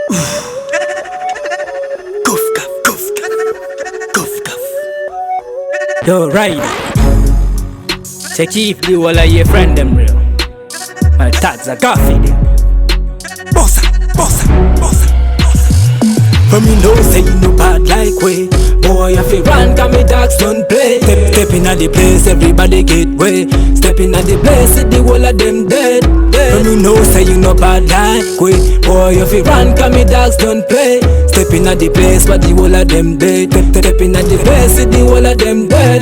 Cuff, cuff, cuff, cuff, cuff, cuff. Yo, Ryder, check if the whole of your friend them real. My tags are coffee them. Bossa, bossa, bossa. From me know say you no bad like way. Boy, I feel run, cause me dogs don't play. Step in at the place, everybody get way. Step in at the place, see the whole of them dead. From me know say you no bad like way. Boy, I feel run, cause me dogs don't play. Step in at the place, but the whole of them dead. Step in at the place, see the whole of them dead.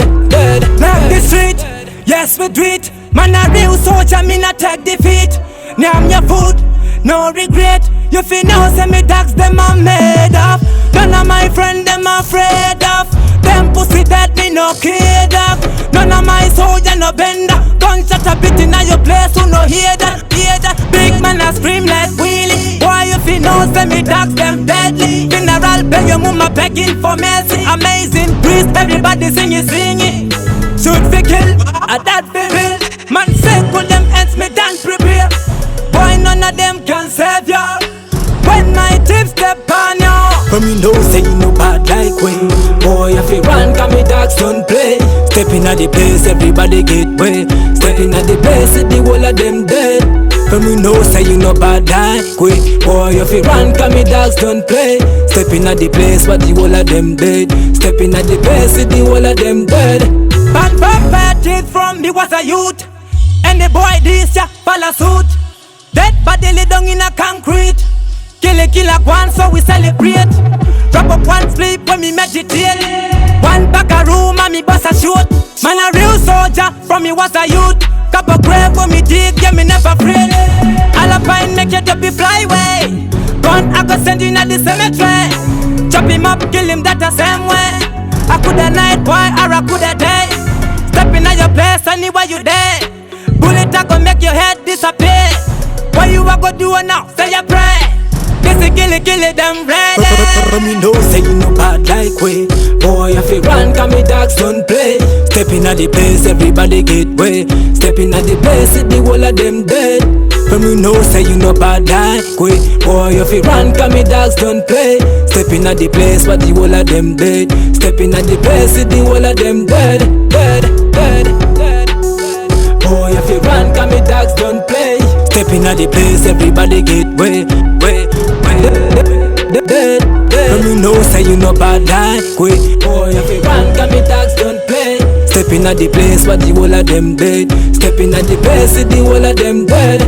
Knock the street, yes we do it. Man a real soldier, me not take defeat. Now I'm your food, no regret. You feel know say me dogs them are made of. None of my friends them afraid of. Them pussy that me no kid of. None of my soldier no bender. Gunshot a bit inna your place, who no hear that, hear that. Big man a scream like wheelie. Why you feel know say me dogs them deadly. Funeral beg your mama begging for mercy. Amazing priest, everybody sing it, sing it. Shoot fi kill, a that fi real. Man sick with them ends me dance prepare. Boy none of them can save ya. When my tips step on ya. From me know say you no bad like way. Boy I feel run, cause me dogs don't play. Step in at the place, everybody get way. Step in at the place, see the whole of them dead. From me know say you no bad like way. Boy I feel run, cause me dogs don't play. Step in at the place, but the whole of them dead. Step in at the place, see the whole of them dead. Bad properties from me was a youth. And the boy this ya follow suit. Dead body lay down in a concrete. Kill a one so we celebrate. Drop up one sleep when me meditate. One back a room and me bust a shoot. Man a real soldier from me was a youth. Couple grave when me dig, yeah me never afraid. Alpine make your be fly away. Gun I go send you in the cemetery. Chop him up, kill him that the same way. I coulda night boy or I coulda day. Step in your place anywhere you there. Bullet I go make your head disappear. What you a go do now? Say a prayer. This a kill it, them ready. Me know say you no bad like way. Boy I feel run, cause me dogs don't play. Step in at the place, everybody get way. Step in at the place, see the whole of them dead. From me know say you no bad like way. Boy I feel run, cause me dogs don't play. Step in at the place, but the whole of them dead. Step in at the place, see the whole of them dead. Boy I feel run, cause me dogs don't play. Step in at the place, everybody get way. From me know say you no bad like way. Boy if you run, cause me dogs don't play. Step in at the place, but the whole of them dead. Step in at the place, see the whole of them dead.